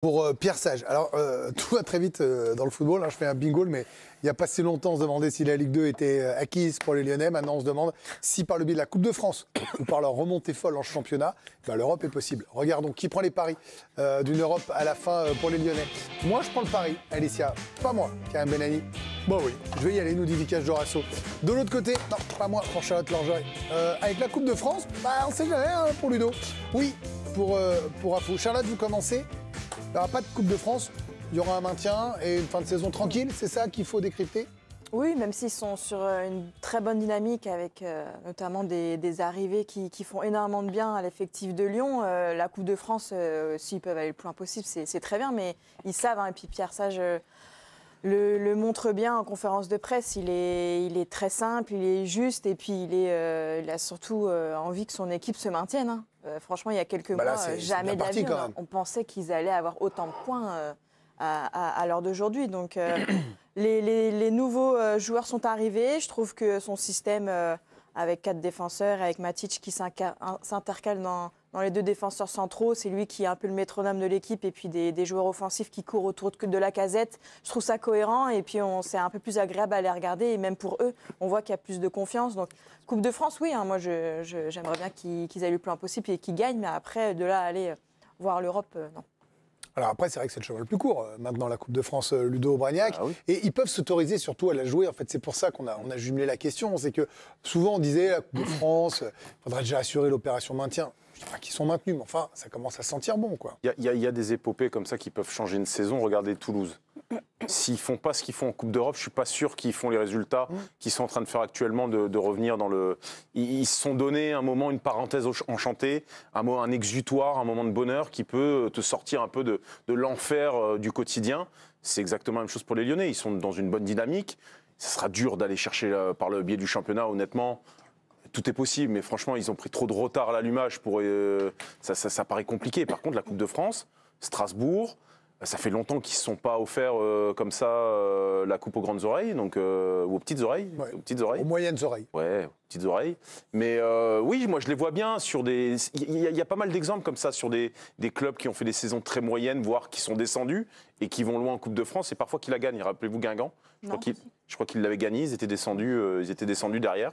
Pour Pierre Sage. Alors, tout va très vite dans le football. Je fais un bingo, mais il n'y a pas si longtemps, on se demandait si la Ligue 2 était acquise pour les Lyonnais. Maintenant, on se demande si par le biais de la Coupe de France ou par leur remontée folle en championnat, l'Europe est possible. Regardons, qui prend les paris d'une Europe à la fin pour les Lyonnais? Moi, je prends le pari. Alicia, pas moi, Karim Benani. Bon oui, je vais y aller, nous dit Vicage Dorasso. De l'autre côté, non, pas moi, pour Charlotte Langeray. Avec la Coupe de France, on ne sait jamais pour Ludo. Oui, pour Afo. Charlotte, vous commencez. Il n'y aura pas de Coupe de France, il y aura un maintien et une fin de saison tranquille, c'est ça qu'il faut décrypter? Oui, même s'ils sont sur une très bonne dynamique avec notamment des arrivées qui font énormément de bien à l'effectif de Lyon. La Coupe de France, s'ils peuvent aller le plus loin possible, c'est très bien, mais ils savent, et puis Pierre Sage le montre bien en conférence de presse, il est très simple, il est juste et puis il a surtout envie que son équipe se maintienne. Franchement, il y a quelques mois, jamais de la vie, on pensait qu'ils allaient avoir autant de points à l'heure d'aujourd'hui. Donc les nouveaux joueurs sont arrivés. Je trouve que son système avec 4 défenseurs, avec Matic qui s'intercale dans les 2 défenseurs centraux, c'est lui qui est un peu le métronome de l'équipe et puis des joueurs offensifs qui courent autour de Lacazette. Je trouve ça cohérent et puis c'est un peu plus agréable à les regarder et même pour eux, on voit qu'il y a plus de confiance. Donc Coupe de France, oui, moi j'aimerais bien qu'ils aillent le plus loin possible et qu'ils gagnent, mais après de là à aller voir l'Europe, non. Alors après, c'est vrai que c'est le cheval le plus court, maintenant, la Coupe de France, Ludo Aubragnac. Ah oui. Et ils peuvent s'autoriser surtout à la jouer. En fait, c'est pour ça qu'on a jumelé la question. C'est que souvent, on disait, la Coupe de France, il faudrait déjà assurer l'opération maintien. Je ne dis pas qu'ils sont maintenus, mais enfin, ça commence à sentir bon, quoi. Il y a des épopées comme ça qui peuvent changer une saison. Regardez Toulouse. S'ils ne font pas ce qu'ils font en Coupe d'Europe, je ne suis pas sûr qu'ils font les résultats qu'ils sont en train de faire actuellement, de revenir dans le... Ils se sont donné un moment, une parenthèse enchantée, un exutoire, un moment de bonheur qui peut te sortir un peu de l'enfer du quotidien. C'est exactement la même chose pour les Lyonnais. Ils sont dans une bonne dynamique. Ça sera dur d'aller chercher par le biais du championnat, honnêtement. Tout est possible, mais franchement, ils ont pris trop de retard à l'allumage. Ça paraît compliqué. Par contre, la Coupe de France, Strasbourg... Ça fait longtemps qu'ils ne se sont pas offerts comme ça la coupe aux grandes oreilles, donc, ou aux petites oreilles. Ouais. Aux petites oreilles. Aux moyennes oreilles. Ouais, aux petites oreilles. Mais oui, moi je les vois bien sur des... Il y a pas mal d'exemples comme ça sur des clubs qui ont fait des saisons très moyennes, voire qui sont descendus et qui vont loin en Coupe de France et parfois qui la gagnent. Rappelez-vous Guingamp, je crois qu'ils l'avaient gagné, ils étaient descendus derrière.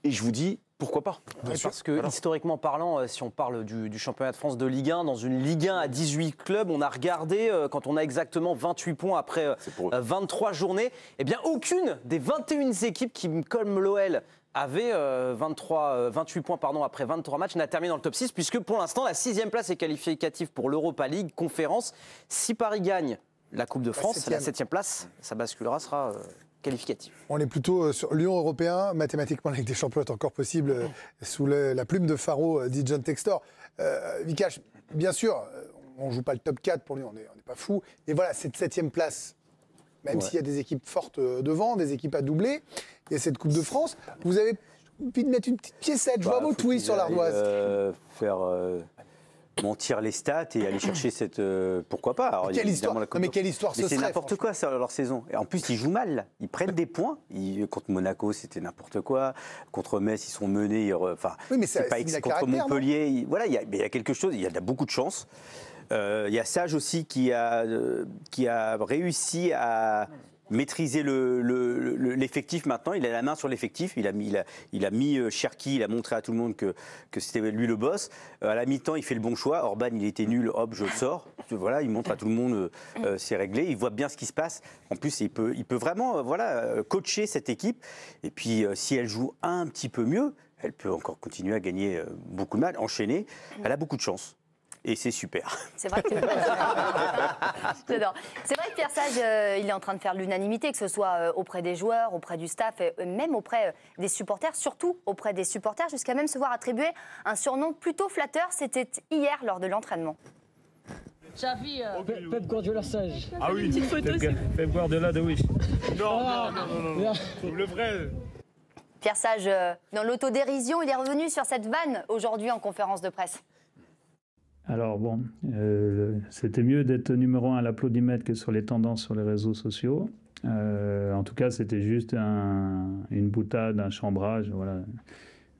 Et je vous dis, pourquoi pas? Parce que, historiquement parlant, si on parle du championnat de France de Ligue 1, dans une Ligue 1 à 18 clubs, on a regardé, quand on a exactement 28 points après 23 journées, eh bien, aucune des 21 équipes qui, comme l'OL, avait 28 points après 23 matchs, n'a terminé dans le top 6, puisque pour l'instant, la 6e place est qualificative pour l'Europa League, conférence. Si Paris gagne la Coupe de France, la 7e place, ça basculera, sera... qualificatif. On est plutôt sur Lyon européen, mathématiquement la Ligue des Champions est encore possible sous la plume de Faro, dit John Textor. Vikash, bien sûr, on ne joue pas le top 4 pour Lyon, on n'est pas fou. Et voilà, cette 7e place, même s'il y a des équipes fortes devant, des équipes à doubler, il y a cette Coupe de France. Vous avez envie de mettre une petite piécette, je vois vos tweets sur l'ardoise. Mentir les stats et aller chercher cette... pourquoi pas? Alors, quelle histoire? Mais quelle histoire ce serait? C'est n'importe quoi, ça, leur saison. Et en plus, ils jouent mal. Ils prennent des points. Contre Monaco, c'était n'importe quoi. Contre Metz, ils sont menés. Enfin, oui, mais c'est pas contre Montpellier. Voilà, il y a quelque chose. Il y a beaucoup de chance. Il y a Sage aussi qui a réussi à maîtriser l'effectif maintenant. Il a la main sur l'effectif. Il a mis Cherki, il a montré à tout le monde que c'était lui le boss. À la mi-temps, il fait le bon choix. Orban, il était nul, hop, je le sors. Voilà, il montre à tout le monde, c'est réglé. Il voit bien ce qui se passe. En plus, il peut vraiment coacher cette équipe. Et puis, si elle joue un petit peu mieux, elle peut encore continuer à gagner beaucoup de matchs, enchaîner. Elle a beaucoup de chance. Et c'est super. C'est vrai que... J'adore. C'est vrai que Pierre Sage, il est en train de faire l'unanimité, que ce soit auprès des joueurs, auprès du staff, même auprès des supporters, surtout auprès des supporters, jusqu'à même se voir attribuer un surnom plutôt flatteur. C'était hier lors de l'entraînement. Xavi, Pep Guardiola Sage. Ah oui, petite photo aussi. Pep Guardiola de Wish. Non. Le vrai. Pierre Sage, dans l'autodérision, il est revenu sur cette vanne aujourd'hui en conférence de presse. Alors bon, c'était mieux d'être numéro 1 à l'applaudimètre que sur les tendances sur les réseaux sociaux. En tout cas, c'était juste une boutade, un chambrage. Voilà.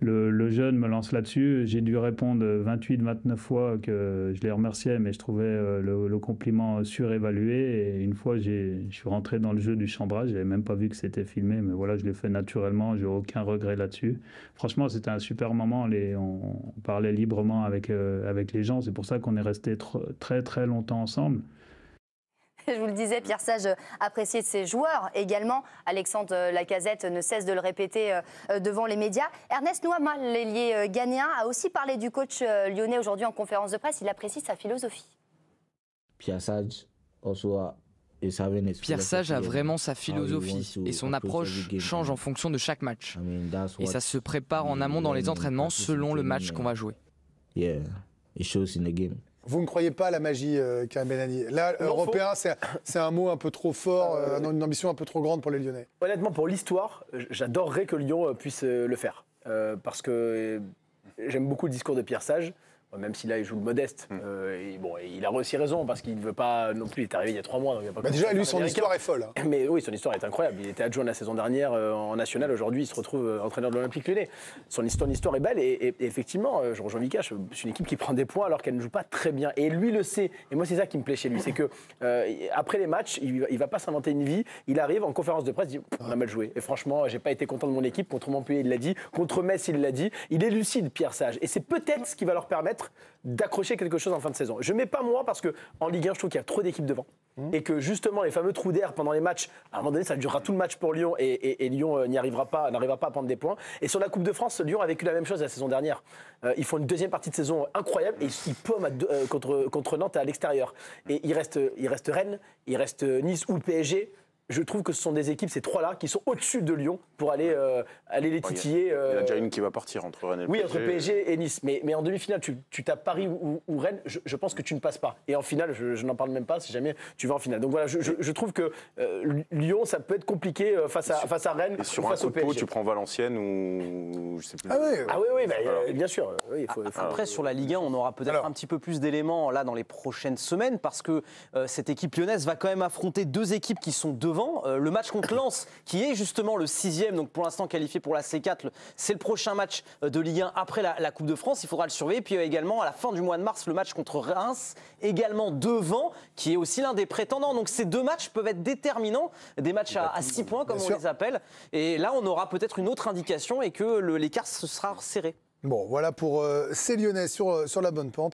le jeune me lance là-dessus. J'ai dû répondre 28-29 fois que je les remerciais, mais je trouvais le compliment surévalué. Et une fois, je suis rentré dans le jeu du chambrage. Je n'avais même pas vu que c'était filmé, mais voilà, je l'ai fait naturellement. Je n'ai aucun regret là-dessus. Franchement, c'était un super moment. On parlait librement avec les gens. C'est pour ça qu'on est resté très, très longtemps ensemble. Je vous le disais, Pierre Sage apprécié de ses joueurs également. Alexandre Lacazette ne cesse de le répéter devant les médias. Ernest Nuama, l'ailier ghanéen, a aussi parlé du coach lyonnais aujourd'hui en conférence de presse. Il apprécie sa philosophie. Pierre Sage a vraiment sa philosophie et son approche change en fonction de chaque match. Et ça se prépare en amont dans les entraînements selon le match qu'on va jouer. Vous ne croyez pas à la magie, Karim Benani? Là, européen, c'est un mot un peu trop fort, une ambition un peu trop grande pour les Lyonnais. Honnêtement, pour l'histoire, j'adorerais que Lyon puisse le faire. Parce que j'aime beaucoup le discours de Pierre Sage. Même si là il joue le modeste, il a aussi raison parce qu'il ne veut pas non plus. Il est arrivé il y a 3 mois. Donc il y a pas déjà, lui, son histoire est folle. Hein. Mais oui, son histoire est incroyable. Il était adjoint la saison dernière en national. Aujourd'hui, il se retrouve entraîneur de l'Olympique Lyonnais. Son histoire est belle et effectivement, je rejoins Mika. C'est une équipe qui prend des points alors qu'elle ne joue pas très bien. Et lui le sait. Et moi, c'est ça qui me plaît chez lui, c'est que après les matchs, il va pas s'inventer une vie. Il arrive en conférence de presse, il dit on a mal joué. Et franchement, j'ai pas été content de mon équipe. Contre Montpellier, il l'a dit. Contre Metz, il l'a dit. Il est lucide, Pierre Sage. Et c'est peut-être ce qui va leur permettre d'accrocher quelque chose en fin de saison. Je mets pas moi parce qu'en Ligue 1, je trouve qu'il y a trop d'équipes devant. Et que justement, les fameux trous d'air pendant les matchs, à un moment donné, ça durera tout le match pour Lyon et Lyon n'arrivera pas à prendre des points. Et sur la Coupe de France, Lyon a vécu la même chose la saison dernière. Ils font une deuxième partie de saison incroyable et ils paument contre Nantes à l'extérieur. Et il reste Rennes, il reste Nice ou le PSG. Je trouve que ce sont des équipes, ces 3-là, qui sont au-dessus de Lyon pour aller les titiller. Il y a déjà une qui va partir entre Rennes et le PSG. PSG. Oui, entre PSG et Nice. Mais en demi-finale, tu tapes Paris ou Rennes, je pense que tu ne passes pas. Et en finale, je n'en parle même pas si jamais tu vas en finale. Donc voilà, je trouve que Lyon, ça peut être compliqué face à Rennes et sur ou face un au coup de peau, PSG. tu prends Valenciennes ou je sais plus. Bien sûr. Oui, Après, sur la Ligue 1, on aura peut-être un petit peu plus d'éléments là dans les prochaines semaines parce que cette équipe lyonnaise va quand même affronter 2 équipes qui sont devant. Le match contre Lens, qui est justement le 6e, donc pour l'instant qualifié pour la C4, c'est le prochain match de Ligue 1 après la Coupe de France. Il faudra le surveiller. Puis également, à la fin du mois de mars, le match contre Reims, également devant, qui est aussi l'un des prétendants. Donc ces 2 matchs peuvent être déterminants, des matchs à 6 points, comme on les appelle. Et là, on aura peut-être une autre indication et que l'écart se sera serré. Bon, voilà pour ces Lyonnais sur la bonne pente.